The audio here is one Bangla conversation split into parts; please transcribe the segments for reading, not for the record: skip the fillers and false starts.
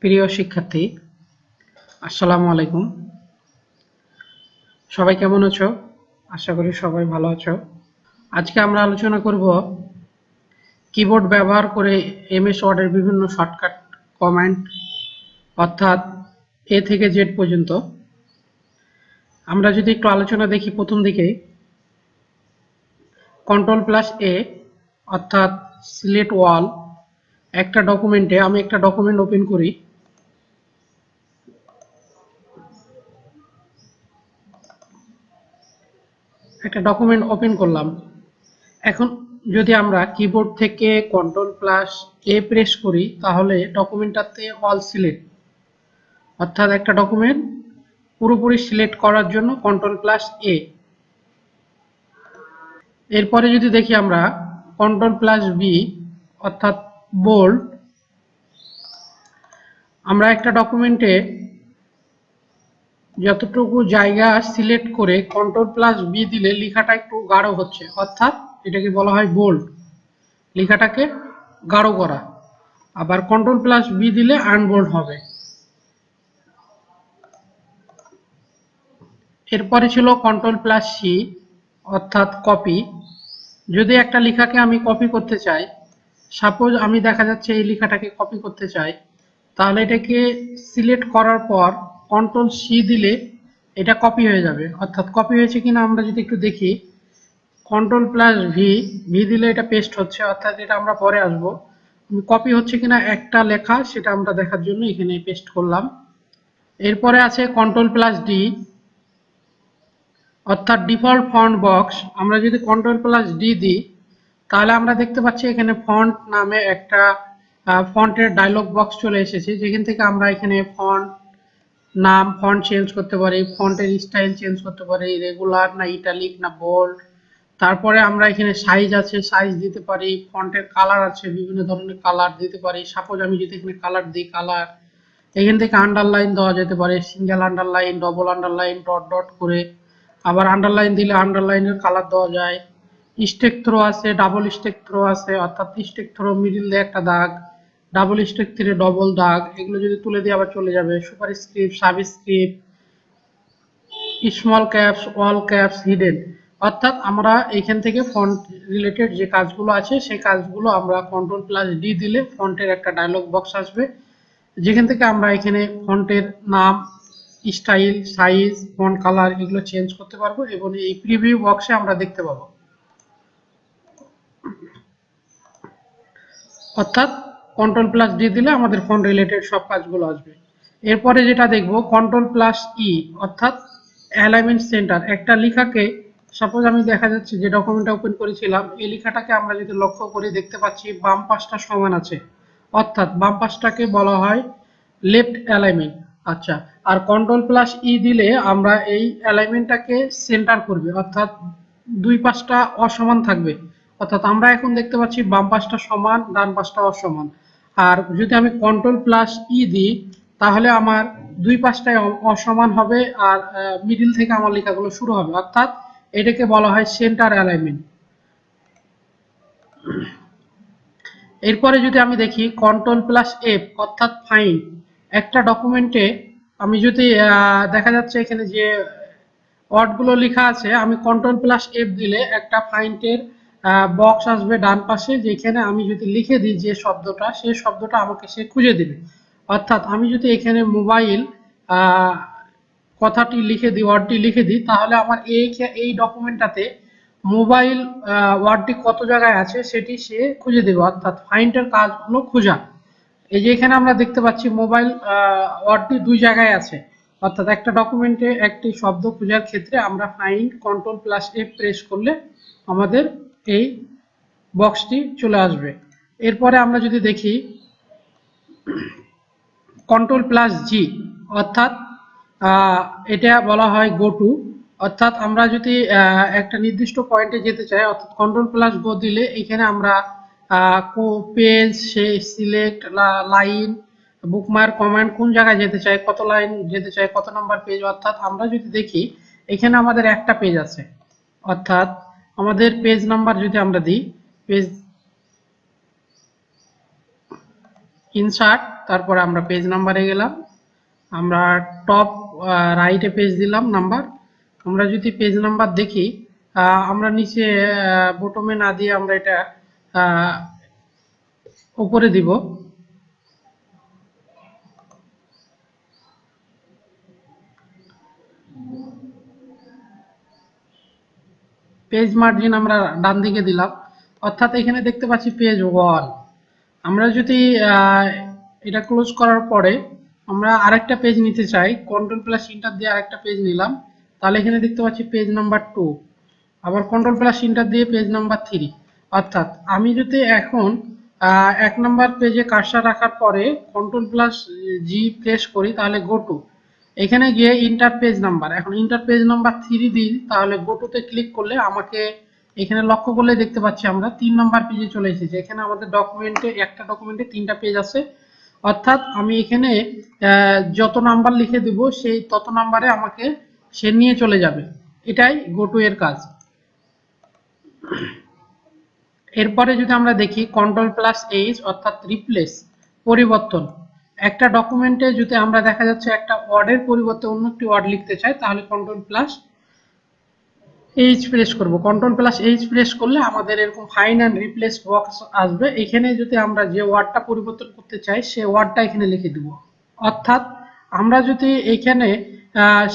প্রিয় শিক্ষার্থী, আসসালামু আলাইকুম। সবাই কেমন আছো? আশা করি সবাই ভালো আছো। আজকে আমরা আলোচনা করব কিবোর্ড ব্যবহার করে এমএস ওয়ার্ডের বিভিন্ন শর্টকাট কমান্ড, অর্থাৎ এ থেকে জেড পর্যন্ত। আমরা যদি একটু আলোচনা দেখি, প্রথম দিকে কন্ট্রোল+A অর্থাৎ সিলেক্ট ওয়াল। একটা ডকুমেন্টে আমি একটা ডকুমেন্ট ওপেন করি। একটা ডকুমেন্ট ওপেন করলাম। এখন যদি আমরা কিবোর্ড থেকে কন্ট্রোল+A প্রেস করি, তাহলে ডকুমেন্টটাতে অল সিলেক্ট, অর্থাৎ একটা ডকুমেন্ট পুরোপুরি সিলেক্ট করার জন্য কন্ট্রোল+A। এরপরে যদি দেখি আমরা কন্ট্রোল+B অর্থাৎ বোল্ড। আমরা একটা ডকুমেন্টে যতটুকু জায়গা সিলেক্ট করে কন্ট্রোল+B দিলে লেখাটা একটু গাঢ় হচ্ছে, অর্থাৎ এটাকে বলা হয় বোল্ড, লেখাটাকে গাঢ় করা। আবার কন্ট্রোল+B দিলে আনবোল্ড হবে। এরপরে ছিল কন্ট্রোল+C অর্থাৎ কপি। যদি একটা লেখাকে আমি কপি করতে চাই, সাপোজ আমি দেখা যাচ্ছে এই লেখাটাকে কপি করতে চাই, তাহলে এটাকে সিলেক্ট করার পর কন্ট্রোল+C দিলে এটা কপি হয়ে যাবে। অর্থাৎ কপি হয়েছে কিনা আমরা যদি একটু দেখি, কন্ট্রোল+V দিলে এটা পেস্ট হচ্ছে, অর্থাৎ এটা আমরা পরে আসবো। কপি হচ্ছে কিনা একটা লেখা, সেটা আমরা দেখার জন্য এখানে পেস্ট করলাম। এরপরে আছে কন্ট্রোল+D অর্থাৎ ডিফল্ট ফন্ট বক্স। আমরা যদি কন্ট্রোল+D দিই, তাহলে আমরা দেখতে পাচ্ছি এখানে ফন্ট নামে একটা ফন্টের ডায়লগ বক্স চলে এসেছে, যেখান থেকে আমরা এখানে ফন্ট নাম, ফন্ট চেঞ্জ করতে পারি, ফন্টের স্টাইল চেঞ্জ করতে পারি, রেগুলার না ইটালিক না বোল্ড। তারপরে আমরা এখানে সাইজ আছে, সাইজ দিতে পারি। ফন্টের কালার আছে, বিভিন্ন ধরনের কালার দিতে পারি। সাপোজ আমি যদি এখানে কালার দিই, কালার এখান থেকে আন্ডারলাইন দেওয়া যেতে পারে, single underline, double underline, dot dot করে। আবার আন্ডারলাইন দিলে আন্ডারলাইনের কালার দেওয়া যায়। স্টেক থ্রো আছে, ডাবল স্টেক থ্রো আছে, অর্থাৎ স্টেক থ্রো মিডিল দিয়ে একটা দাগ, ডাবল স্টেক থ্রো ডবল দাগ, এগুলো যদি তুলে দিয়ে আবার চলে যাবে। Superscript, subscript, small caps, all caps, hidden. অর্থাৎ আমরা এখান থেকে ফন্ট রিলেটেড যে কাজগুলো আছে, সেই কাজগুলো আমরা কন্ট্রোল+D দিলে ফন্টের একটা ডায়লগ বক্স আসবে, যেখান থেকে আমরা এখানে ফন্টের নাম, স্টাইল, সাইজ, ফন্ট কালার এগুলো চেঞ্জ করতে পারবো, এবং এই প্রিভিউ বক্সে আমরা দেখতে পাবো। অর্থাৎ কন্ট্রোল+D দিলে আমাদের ফন্ট রিলেটেড সব কাজগুলো আসবে। এরপরে যেটা দেখবো কন্ট্রোল+E অর্থাৎ অ্যালাইনমেন্ট সেন্টার। একটা লেখাকে, সাপোজ আমি দেখা যাচ্ছে যে ডকুমেন্টটা ওপেন করেছিলাম, এই লেখাটাকে আমরা যদি লক্ষ্য করে দেখতে পাচ্ছি বাম পাশটা সমান আছে, অর্থাৎ বাম পাশটাকে বলা হয় লেফট অ্যালাইনমেন্ট। আচ্ছা, আর কন্ট্রোল+E দিলে আমরা এই অ্যালাইনমেন্টটাকে সেন্টার করবে, অর্থাৎ দুই পাশটা অসমান থাকবে। অর্থাৎ আমরা এখন দেখতে পাচ্ছি বাম পাশটা সমান, ডান পাশটা অসমান। আর যদি আমি কন্ট্রোল+E দিই, তাহলে আমার দুই পাশটাই অসমান হবে, আর মিডিল থেকে আমার লেখাগুলো শুরু হবে, অর্থাৎ এটাকে বলা হয় সেন্টার অ্যালাইনমেন্ট। এরপরে যদি আমি দেখি কন্ট্রোল+F অর্থাৎ ফাইন্ড। একটা ডকুমেন্টে আমি যদি দেখা যাচ্ছে এখানে যে ওয়ার্ডগুলো লেখা আছে, আমি কন্ট্রোল+F দিলে একটা ফাইন্ডের বক্স আসবে ডান পাশে, যেখানে আমি যদি লিখে দিই যে শব্দটা, সেই শব্দটা আমাকে সে খুঁজে দিবে। অর্থাৎ আমি যদি এখানে মোবাইল কথাটি লিখে দিই, ওয়ার্ডটি লিখে দিই, তাহলে আমার এই ডকুমেন্টটাতে মোবাইল ওয়ার্ডটি কত জায়গায় আছে সেটি সে খুঁজে দেবে। অর্থাৎ ফাইন্ডের কাজ হলো খোঁজা। এই যে এখানে আমরা দেখতে পাচ্ছি মোবাইল ওয়ার্ডটি দুই জায়গায় আছে, অর্থাৎ একটা ডকুমেন্টে একটি শব্দ খোঁজার ক্ষেত্রে আমরা ফাইন্ড কন্ট্রোল+F প্রেস করলে আমাদের এই বক্সটি চলে আসবে। এরপরে আমরা যদি দেখি কন্ট্রোল+G অর্থাৎ এটা বলা হয় গো টু। অর্থাৎ আমরা যদি একটা নির্দিষ্ট পয়েন্টে যেতে চাই, অর্থাৎ কন্ট্রোল+গো দিলে এখানে আমরা page, select, line, bookmark, comment, কোন জায়গায় যেতে চাই, কত লাইন যেতে চাই, কত নাম্বার পেজ। অর্থাৎ আমরা যদি দেখি এখানে আমাদের একটা পেজ আছে, অর্থাৎ আমাদের পেজ নাম্বার যদি আমরা দিই, পেজ ইনসার্ট, তারপরে আমরা পেজ নাম্বারে গেলাম, আমরা টপ রাইটে পেজ দিলাম নাম্বার। আমরা যদি পেজ নাম্বার দেখি, আমরা নিচে বটমে না দিয়ে আমরা এটা উপরে দিব। পেজ মার্জিন আমরা ডান দিকে দিলাম, অর্থাৎ এখানে দেখতে পাচ্ছি পেজ 1। আমরা যদি এটা ক্লোজ করার পরে আমরা আরেকটা পেজ নিতে চাই, কন্ট্রোল প্লাস এন্টার দিয়ে আরেকটা পেজ নিলাম, তাহলে এখানে দেখতে পাচ্ছি পেজ নাম্বার 2। আবার কন্ট্রোল প্লাস এন্টার দিয়ে পেজ নাম্বার 3। অর্থাৎ আমি যদি এখন 1 নাম্বার পেজে কার্সর রাখার পরে কন্ট্রোল প্লাস জি প্রেস করি, তাহলে গো টু, এখানে গিয়ে ইন্টার পেজ নাম্বার, এখন ইন্টার পেজ নাম্বার 3 দিই, তাহলে গো টুতে ক্লিক করলে আমাকে এখানে লক্ষ্য করলে দেখতে পাচ্ছি আমরা 3 নাম্বার পেজে চলে এসেছি। এখানে আমাদের ডকুমেন্টে, একটা ডকুমেন্টে 3টা পেজ আছে, অর্থাৎ আমি এখানে যত নাম্বার লিখে দিব সেই তত নাম্বারে আমাকে সে নিয়ে চলে যাবে। এটাই গো টু এর কাজ। এরপরে যদি আমরা দেখি কন্ট্রোল প্লাস এইচ, অর্থাৎ রিপ্লেস, পরিবর্তন। একটা ডকুমেন্টে যদি আমরা দেখা যাচ্ছে একটা ওয়ার্ডের পরিবর্তে অন্য একটি ওয়ার্ড লিখতে চাই, তাহলে কন্ট্রোল প্লাস এইচ প্রেস করব। কন্ট্রোল প্লাস এইচ প্রেস করলে আমাদের এরকম ফাইন্ড অ্যান্ড রিপ্লেস বক্স আসবে। এখানে যদি আমরা যে ওয়ার্ডটা পরিবর্তন করতে চাই সে ওয়ার্ডটা এখানে লিখে দিব। অর্থাৎ আমরা যদি এখানে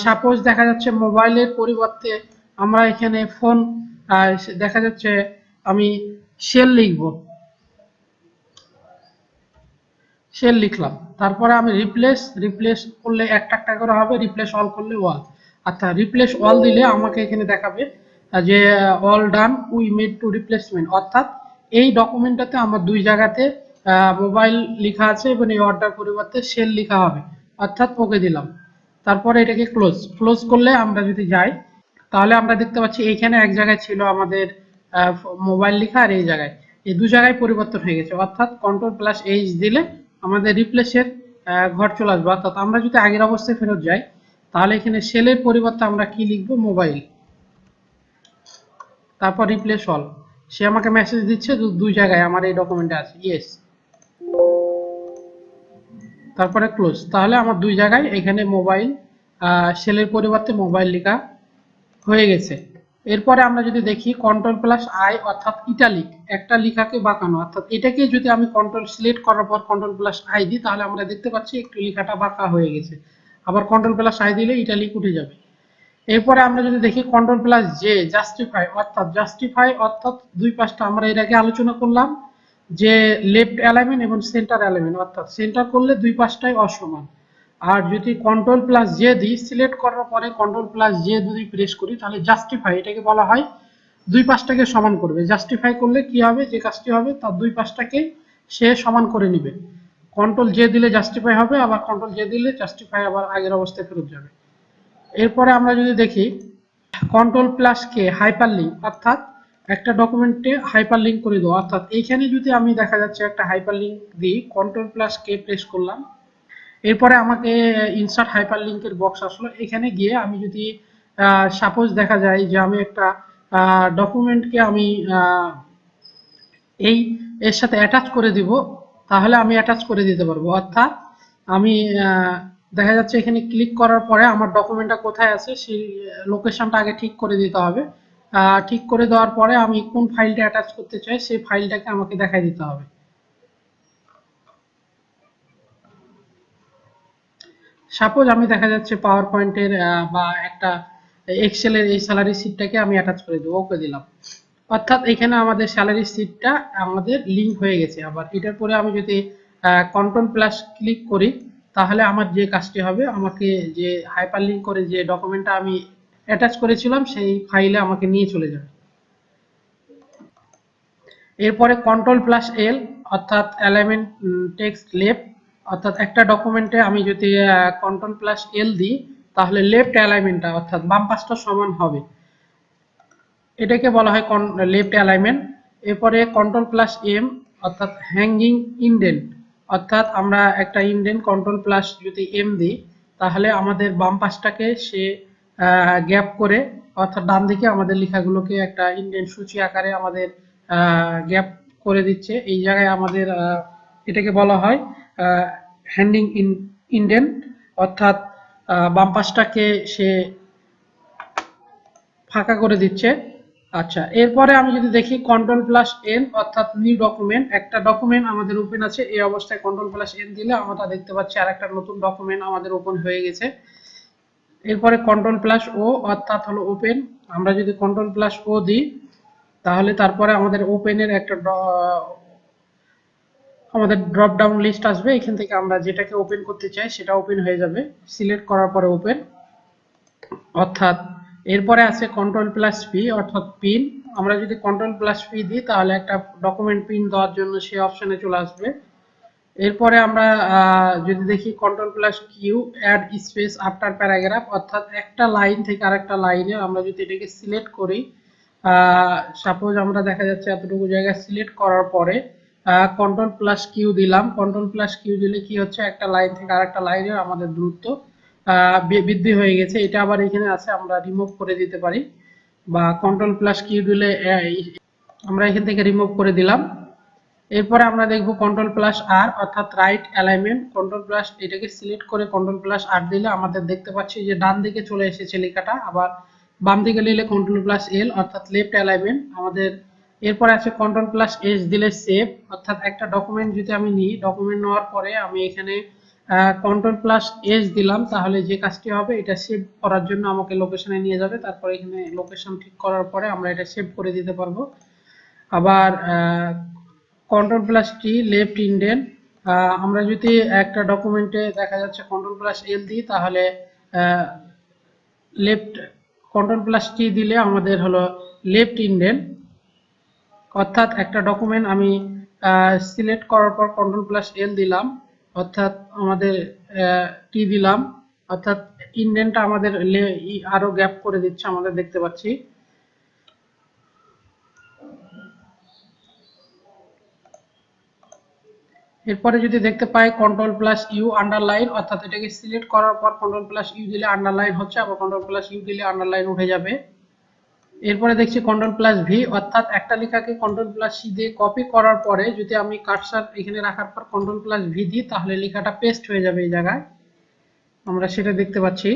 সাপোজ দেখা যাচ্ছে মোবাইলের পরিবর্তে আমরা এখানে ফোন, দেখা যাচ্ছে আমি শেল লিখব, শেল লিখলাম, তারপরে আমি রিপ্লেস করলে একটা একটা করে হবে, রিপ্লেস অল করলে ওয়াল। আচ্ছা, রিপ্লেস অল দিলে আমাকে এখানে দেখাবে যে all done we made to replacement, অর্থাৎ এই ডকুমেন্টটাতে আমার দুই জায়গাতে মোবাইল লেখা আছে এবং এই অর্ডার পরিবর্তে সেল লেখা হবে, অর্থাৎ ওকে দিলাম। তারপরে এটাকে ক্লোজ করলে আমরা যদি যাই, তাহলে আমরা দেখতে পাচ্ছি এইখানে এক জায়গায় ছিল আমাদের মোবাইল লেখা, আর এই জায়গায়, এই দু জায়গায় পরিবর্তন হয়ে গেছে। অর্থাৎ কন্ট্রোল প্লাস এইচ দিলে আমাদের রিপ্লেসের ঘর চলে আসবে। অর্থাৎ আমরা যদি আগের অবস্থায় ফেরত যাই, তাহলে এখানে সেলের পরিবর্তে আমরা কি লিখবো, মোবাইল, তারপর রিপ্লেস অল। সে আমাকে মেসেজ দিচ্ছে দুই জায়গায় আমার এই ডকুমেন্টে আছে, ইয়েস, তারপরে ক্লোজ। তাহলে আমার দুই জায়গায় এখানে মোবাইল, সেলের পরিবর্তে মোবাইল লেখা হয়ে গেছে। এরপরে আমরা যদি দেখি কন্ট্রোল প্লাস আই, অর্থাৎ ইটালিক, একটা লেখাকে বাঁকানো, অর্থাৎ এটাকে যদি আমি কন্ট্রোল সিলেক্ট করার পর কন্ট্রোল প্লাস আই দিই, তাহলে আমরা দেখতে পাচ্ছি একটু লেখাটা বাঁকা হয়ে গেছে। আবার কন্ট্রোল প্লাস আই দিলে ইটালিক উঠে যাবে। এরপরে আমরা যদি দেখি কন্ট্রোল প্লাস জে, জাস্টিফাই, অর্থাৎ দুই পাশটা আমরা এর আগে আলোচনা করলাম যে লেফট অ্যালাইনমেন্ট এবং সেন্টার অ্যালাইনমেন্ট, অর্থাৎ সেন্টার করলে দুই পাশটাই অসমান। আর যদি কন্ট্রোল প্লাস জে দিই, সিলেক্ট করার পরে কন্ট্রোল প্লাস জে যদি প্রেস করি, তাহলে জাস্টিফাই, এটাকে বলা হয় দুই পাশটাকে সমান করবে। জাস্টিফাই করলে কি হবে, যে কাজটি হবে তার দুই পাশটাকে সে সমান করে নিবে। কন্ট্রোল জে দিলে জাস্টিফাই হবে, আবার কন্ট্রোল জে দিলে জাস্টিফাই আবার আগের অবস্থায় ফেরত যাবে। এরপরে আমরা যদি দেখি কন্ট্রোল প্লাস কে, হাইপার লিঙ্ক, অর্থাৎ একটা ডকুমেন্টে হাইপার লিঙ্ক করে দেবো। অর্থাৎ এইখানে যদি আমি দেখা যাচ্ছে একটা হাইপার লিঙ্ক দিই, কন্ট্রোল প্লাস কে প্রেস করলাম, এরপরে আমাকে ইনসার্ট হাইপার লিঙ্কের বক্স আসলো। এখানে গিয়ে আমি যদি সাপোজ দেখা যায় যে আমি একটা ডকুমেন্টকে আমি এই এর সাথে অ্যাটাচ করে দিব, তাহলে আমি অ্যাটাচ করে দিতে পারবো। অর্থাৎ আমি দেখা যাচ্ছে এখানে ক্লিক করার পরে আমার ডকুমেন্টটা কোথায় আছে সেই লোকেশনটা আগে ঠিক করে দিতে হবে। ঠিক করে দেওয়ার পরে আমি কোন ফাইলটা অ্যাটাচ করতে চাই সেই ফাইলটাকে আমাকে দেখাই দিতে হবে। সাপোজ আমি দেখা যাচ্ছে পাওয়ার পয়েন্টের বা একটা এক্সেলের এই স্যালারি শিটটাকে আমি অ্যাটাচ করে দেবো, ওকে দিলাম। অর্থাৎ এখানে আমাদের স্যালারি শিটটা আমাদের লিঙ্ক হয়ে গেছে। আবার এটার পরে আমি যদি কন্ট্রোল প্লাস ক্লিক করি, তাহলে আমার যে কাজটি হবে, আমাকে যে হাইপার লিঙ্ক করে যে ডকুমেন্টটা আমি অ্যাটাচ করেছিলাম সেই ফাইলে আমাকে নিয়ে চলে যাবে। এরপরে কন্ট্রোল প্লাস এল, অর্থাৎ অ্যালাইনমেন্ট টেক্সট লেফট, অর্থাৎ একটা ডকুমেন্টে আমি যদি কন্ট্রোল প্লাস এল দিই, তাহলে লেফট অ্যালাইনমেন্টটা অর্থাৎ বাম পাশটা সমান হবে, এটাকে বলা হয় লেফট অ্যালাইনমেন্ট। এরপরে কন্ট্রোল প্লাস এম, অর্থাৎ হ্যাঙ্গিং ইনডেন্ট, অর্থাৎ আমরা একটা ইনডেন্ট কন্ট্রোল প্লাস যদি এম দিই, তাহলে আমাদের বাম পাশটাকে সে গ্যাপ করে, অর্থাৎ ডান দিকে আমাদের লেখাগুলোকে একটা ইনডেন্ট সূচি আকারে আমাদের গ্যাপ করে দিচ্ছে। এই জায়গায় আমাদের এটাকে বলা হয় হ্যান্ডিং ইন্ডেন্ট, অর্থাৎ বাম পাশটাকে সে ফাঁকা করে দিচ্ছে। আচ্ছা, এরপরে আমি যদি দেখি কন্ট্রোল প্লাস এন অর্থাৎ নিউ ডকুমেন্ট, একটা ডকুমেন্ট আমাদের ওপেন আছে, এই অবস্থায় কন্ট্রোল প্লাস এন দিলে আমরা দেখতে পাচ্ছি আর একটা নতুন ডকুমেন্ট আমাদের ওপেন হয়ে গেছে। এরপরে কন্ট্রোল প্লাস ও অর্থাৎ হলো ওপেন, আমরা যদি কন্ট্রোল প্লাস ও দিই তাহলে তারপরে আমাদের ওপেনের একটা আমাদের ড্রপ ডাউন লিস্ট আসবে, এখান থেকে আমরা যেটাকে ওপেন করতে চাই সেটা ওপেন হয়ে যাবে, সিলেক্ট করার পরে ওপেন। অর্থাৎ এরপরে আছে কন্ট্রোল প্লাস পি অর্থাৎ পিন, আমরা যদি কন্ট্রোল প্লাস পি দিই তাহলে একটা ডকুমেন্ট পিন দেওয়ার জন্য সেই অপশনে চলে আসবে। এরপরে আমরা যদি দেখি control plus Q add space after paragraph, অর্থাৎ একটা লাইন থেকে আরেকটা লাইনে আমরা যদি এটাকে সিলেক্ট করি, সাপোজ আমরা দেখা যাচ্ছে এতটুকু জায়গা সিলেক্ট করার পরে কন্ট্রোল প্লাস কিউ দিলাম, কন্ট্রোল প্লাস কিউ দিলে কি হচ্ছে, একটা লাইন থেকে আরেকটা লাইনে আমাদের দূরত্ব বৃদ্ধি হয়ে গেছে। এটা আবার এখানে আছে, আমরা রিমুভ করে দিতে পারি, বা কন্ট্রোল প্লাস কিউ দিলে আমরা এখান থেকে রিমুভ করে দিলাম। এরপরে আমরা দেখব কন্ট্রোল প্লাস আর অর্থাৎ রাইট অ্যালাইনমেন্ট, কন্ট্রোল প্লাস এটাকে সিলেক্ট করে কন্ট্রোল প্লাস আর দিলে আমাদের দেখতে পাচ্ছি যে ডান দিকে চলে এসেছে লেখাটা, আবার বাম দিকে নিলে কন্ট্রোল প্লাস এল অর্থাৎ লেফট অ্যালাইনমেন্ট আমাদের। এরপরে আছে কন্ট্রোল প্লাস এস দিলে সেভ, অর্থাৎ একটা ডকুমেন্ট যদি আমি নিই, ডকুমেন্ট নেওয়ার পরে আমি এখানে কন্ট্রোল প্লাস এস দিলাম, তাহলে যে কাজটি হবে এটা সেভ করার জন্য আমাকে লোকেশনে নিয়ে যাবে, তারপরে এখানে লোকেশন ঠিক করার পরে আমরা এটা সেভ করে দিতে পারবো। আবার কন্ট্রোল প্লাস টি লেফট ইন্ডেন্ট, আমরা যদি একটা ডকুমেন্টে দেখা যাচ্ছে কন্ট্রোল প্লাস এল দিই তাহলে লেফট, কন্ট্রোল প্লাস টি দিলে আমাদের হলো লেফট ইন্ডেন্ট, অর্থাৎ একটা ডকুমেন্ট আমি সিলেক্ট করার পর কন্ট্রোল প্লাস এল দিলাম, অর্থাৎ আমাদের টি দিলাম, অর্থাৎ ইন্ডেন্টটা আমাদের আরো গ্যাপ করে দিচ্ছে, আমাদের দেখতে পাচ্ছি। এরপরে যদি দেখতে পাই কন্ট্রোল প্লাস ইউ আন্ডারলাইন, অর্থাৎ এটাকে সিলেক্ট করার পর কন্ট্রোল প্লাস ইউ দিলে আন্ডারলাইন হচ্ছে, আবার কন্ট্রোল প্লাস ইউ দিলে আন্ডারলাইন উঠে যাবে। এরপরে দেখছি কন্ট্রোল প্লাস ভি, অর্থাৎ একটা লেখাকে কন্ট্রোল প্লাস সি দিয়ে কপি করার পরে যদি আমি কার্সার এখানে রাখার পর কন্ট্রোল প্লাস ভি দিই তাহলে লেখাটা পেস্ট হয়ে যাবে এই জায়গায়, আমরা সেটা দেখতে পাচ্ছি।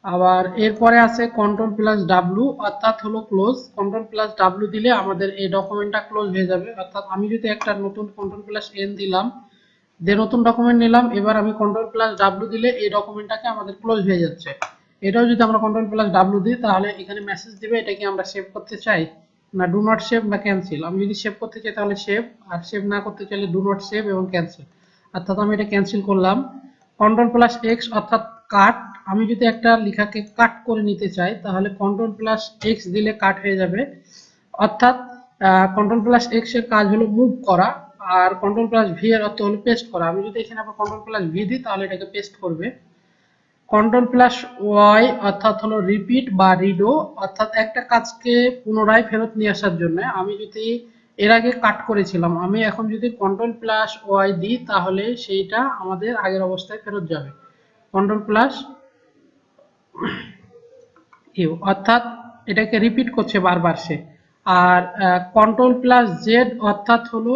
আবার এরপরে আছে কন্ট্রোল প্লাস ডাব্লু অর্থাৎ হলো ক্লোজ, কন্ট্রোল প্লাস ডাব্লু দিলে আমাদের এই ডকুমেন্টটা ক্লোজ হয়ে যাবে। অর্থাৎ আমি যদি একটা নতুন কন্ট্রোল প্লাস এন দিলাম, যে নতুন ডকুমেন্ট নিলাম, এবার আমি কন্ট্রোল প্লাস ডাব্লু দিলে এই ডকুমেন্টটাকে আমাদের ক্লোজ হয়ে যাচ্ছে। এটাও যদি আমরা কন্ট্রোল প্লাস ডাব্লু দিই তাহলে এখানে মেসেজ দিবে এটা কি আমরা সেভ করতে চাই না ডু নট সেভ বা ক্যান্সেল। আমি যদি সেভ করতে চাই তাহলে সেভ, আর সেভ না করতে চাইলে ডু নট সেভ এবং ক্যান্সেল, অর্থাৎ আমি এটা ক্যান্সেল করলাম। কন্ট্রোল প্লাস এক্স অর্থাৎ কাট, আমি যদি একটা লেখাকে কাট করে নিতে চাই তাহলে কন্ট্রোল প্লাস এক্স দিলে কাট হয়ে যাবে, অর্থাৎ কন্ট্রোল প্লাস এক্স এর কাজ হলো মুভ করা, আর কন্ট্রোল প্লাস ভি এর অর্থ হলো পেস্ট করা। আমি যদি এখানে আবার কন্ট্রোল প্লাস ভি দিই তাহলে এটাকে পেস্ট করবে। কন্ট্রোল প্লাস ওয়াই অর্থাৎ হলো রিপিট বা রিডো, অর্থাৎ একটা কাজকে পুনরায় ফেরত নিয়ে আসার জন্য আমি যদি এর আগে কাট করেছিলাম, আমি এখন যদি কন্ট্রোল প্লাস ওয়াই দিই তাহলে সেইটা আমাদের আগের অবস্থায় ফেরত যাবে। কন্ট্রোল প্লাস ইউ অর্থাৎ এটাকে রিপিট করছে বারবার সে। আর কন্ট্রোল প্লাস জেড অর্থাৎ হলো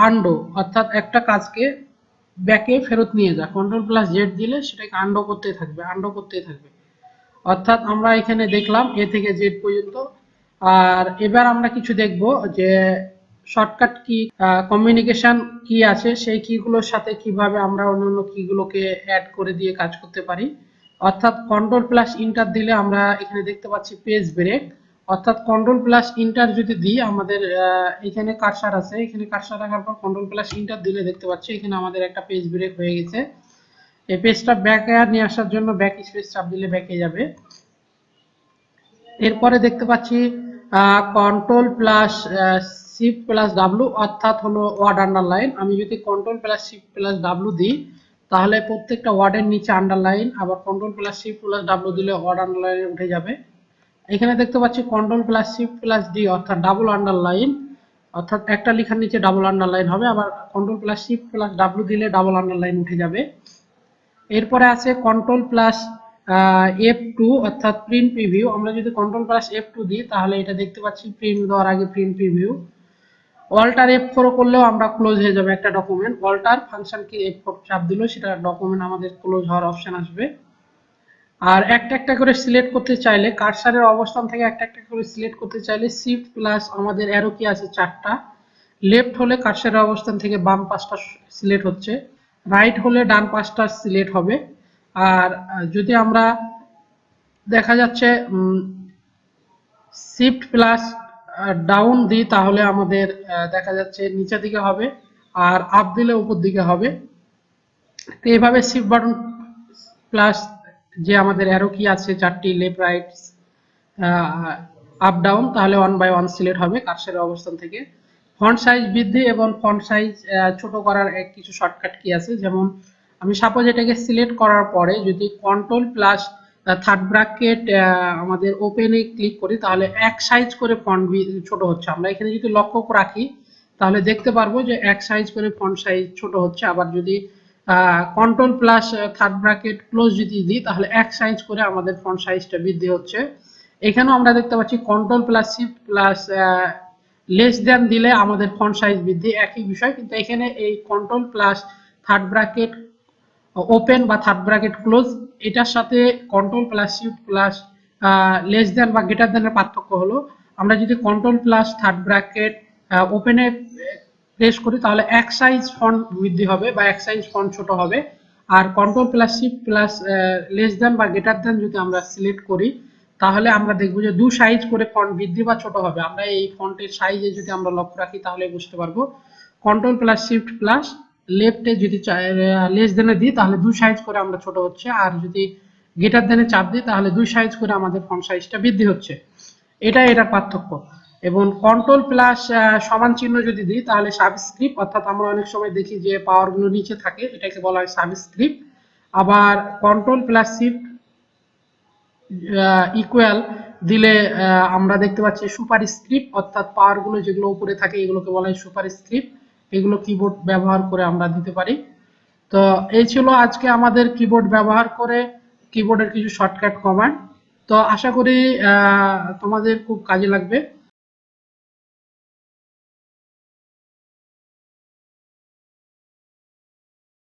আন্ডো, অর্থাৎ একটা কাজকে ব্যাকে ফেরত নিয়ে যা, কন্ট্রোল প্লাস জেড দিলে সেটাকে আন্ডো করতে থাকবে, আন্ডো করতে থাকবে। অর্থাৎ আমরা এখানে দেখলাম এ থেকে জেড পর্যন্ত। আর এবার আমরা কিছু দেখব যে শর্টকাট কি, কমিউনিকেশন কি আছে, সেই কিগুলোর সাথে কিভাবে আমরা অন্যান্য কিগুলোকে অ্যাড করে দিয়ে কাজ করতে পারি। অর্থাৎ কন্ট্রোল প্লাস ইন্টার দিলে আমরা এখানে দেখতে পাচ্ছি পেজ ব্রেক, অর্থাৎ কন্ট্রোল প্লাস ইন্টার যদি দিই আমাদের এখানে কার্সার আছে, এখানে কার্সার রাখার পর কন্ট্রোল প্লাস ইন্টার দিলে দেখতে পাচ্ছি এখানে আমাদের একটা পেজ ব্রেক হয়ে গেছে। এই পেজটা ব্যাকে নিয়ে আসার জন্য ব্যাক স্পেস চাপ দিলে ব্যাকে যাবে। এরপরে দেখতে পাচ্ছি control plus shift plus W অর্থাৎ হলো ওয়ার্ড আন্ডারলাইন, আমি যদি control plus shift plus W দিই তাহলে প্রত্যেকটা ওয়ার্ডের নিচে আন্ডারলাইন, আবার control plus shift plus W দিলে ওয়ার্ড আন্ডারলাইনে উঠে যাবে। এখানে দেখতে পাচ্ছি control plus shift plus D অর্থাৎ ডাবল আন্ডারলাইন, অর্থাৎ একটা লেখার নিচে ডাবল আন্ডারলাইন হবে, আবার control plus shift plus W দিলে ডাবল আন্ডারলাইন উঠে যাবে। এরপরে আছে কন্ট্রোল প্লাস F2 অর্থাৎ প্রিন্ট প্রিভিউ, আমরা যদি কন্ট্রোল প্লাস F2 দিই তাহলে এটা দেখতে পাচ্ছি প্রিন্ট দেওয়ার আগে প্রিন্ট প্রিভিউ। অল্টার F4 করলেও আমরা ক্লোজ হয়ে যাবে একটা ডকুমেন্ট। অল্টার ফাংশন কি F4 চাপ দিল সেটা ডকুমেন্ট আমাদের ক্লোজ হওয়ার অপশন আসবে। আর একটা একটা করে সিলেক্ট করতে চাইলে কার্সারের অবস্থান থেকে একটা একটা করে সিলেক্ট করতে চাইলে শিফট প্লাস আমাদের অ্যারো কি আছে চারটা, লেফট হলে কার্সারের অবস্থান থেকে বাম পাঁচটা সিলেক্ট হচ্ছে, রাইট হলে ডান পাঁচটা সিলেক্ট হবে। আর যদি আমরা দেখা যাচ্ছে শিফট প্লাস ডাউন দিই তাহলে আমাদের দেখা যাচ্ছে নিচের দিকে হবে, আর আপ দিলে উপর দিকে হবে। তো এইভাবে শিফট বাটন প্লাস যে আমাদের অ্যারো কি আছে চারটি, লেফট রাইট আপ ডাউন, তাহলে ওয়ান বাই ওয়ান সিলেক্ট হবে কার্সরের অবস্থান থেকে। ফন্ট সাইজ বৃদ্ধি এবং ফন্ট সাইজ ছোট করার কিছু শর্টকাট কি আছে, যেমন আমি সাপোজ এটাকে সিলেক্ট করার পরে যদি কন্ট্রোল প্লাস থার্ড ব্র্যাকেট আমাদের ওপেনে ক্লিক করি তাহলে এক সাইজ করে ফন্ট ছোট হচ্ছে। আমরা এখানে যদি লক্ষ্য রাখি তাহলে দেখতে পারবো যে এক সাইজ করে ফন্ট সাইজ ছোট হচ্ছে। আবার যদি control plus third bracket close যদি দিই তাহলে এক সাইজ করে আমাদের ফন্ট সাইজটা বৃদ্ধি হচ্ছে। এখানেও আমরা দেখতে পাচ্ছি control plus shift plus less দেন দিলে আমাদের ফন্ট সাইজ বৃদ্ধি, একই বিষয়, কিন্তু এখানে এই control plus third bracket open বা থার্ড ব্র্যাকেট ক্লোজ এটার সাথে control plus shift plus less than বা গ্রেটার দেনের পার্থক্য হলো আমরা যদি কন্ট্রোল প্লাস থার্ড ব্র্যাকেট ওপেনে প্রেস করি তাহলে এক সাইজ ফন্ট বৃদ্ধি হবে বা এক সাইজ ফন্ট ছোট হবে। আর control plus shift plus less than বা গ্রেটার দেন যদি আমরা সিলেক্ট করি তাহলে আমরা দেখবো যে দু সাইজ করে ফন্ট বৃদ্ধি বা ছোট হবে। আমরা এই ফন্টের সাইজে যদি আমরা লক্ষ্য রাখি তাহলে বুঝতে পারবো। কন্ট্রোল প্লাস শিফট প্লাস লেফটে যদি লেস দেনে দিই তাহলে দুই সাইজ করে আমরা ছোট হচ্ছে, আর যদি গ্রেটার দেনে চাপ দিই তাহলে দুই সাইজ করে আমাদের ফন্ট সাইজটা বৃদ্ধি হচ্ছে। এটার পার্থক্য। এবং কন্ট্রোল প্লাস সমান চিহ্ন যদি দিই তাহলে সাবস্ক্রিপ্ট, অর্থাৎ আমরা অনেক সময় দেখি যে পাওয়ার গুলো নিচে থাকে এটাকে বলা হয় সাবস্ক্রিপ্ট। আবার কন্ট্রোল প্লাস শিফট ইকুয়াল দিলে আমরা দেখতে পাচ্ছি সুপার স্ক্রিপ্ট, অর্থাৎ পাওয়ার গুলো যেগুলো উপরে থাকে এগুলোকে বলা হয় সুপার স্ক্রিপ্ট। এগুলো কিবোর্ড ব্যবহার করে আমরা দিতে পারি। তো এই ছিল আজকে আমাদের কিবোর্ড ব্যবহার করে কিবোর্ডের কিছু শর্টকাট কমান্ড। তো আশা করি তোমাদের খুব কাজে লাগবে।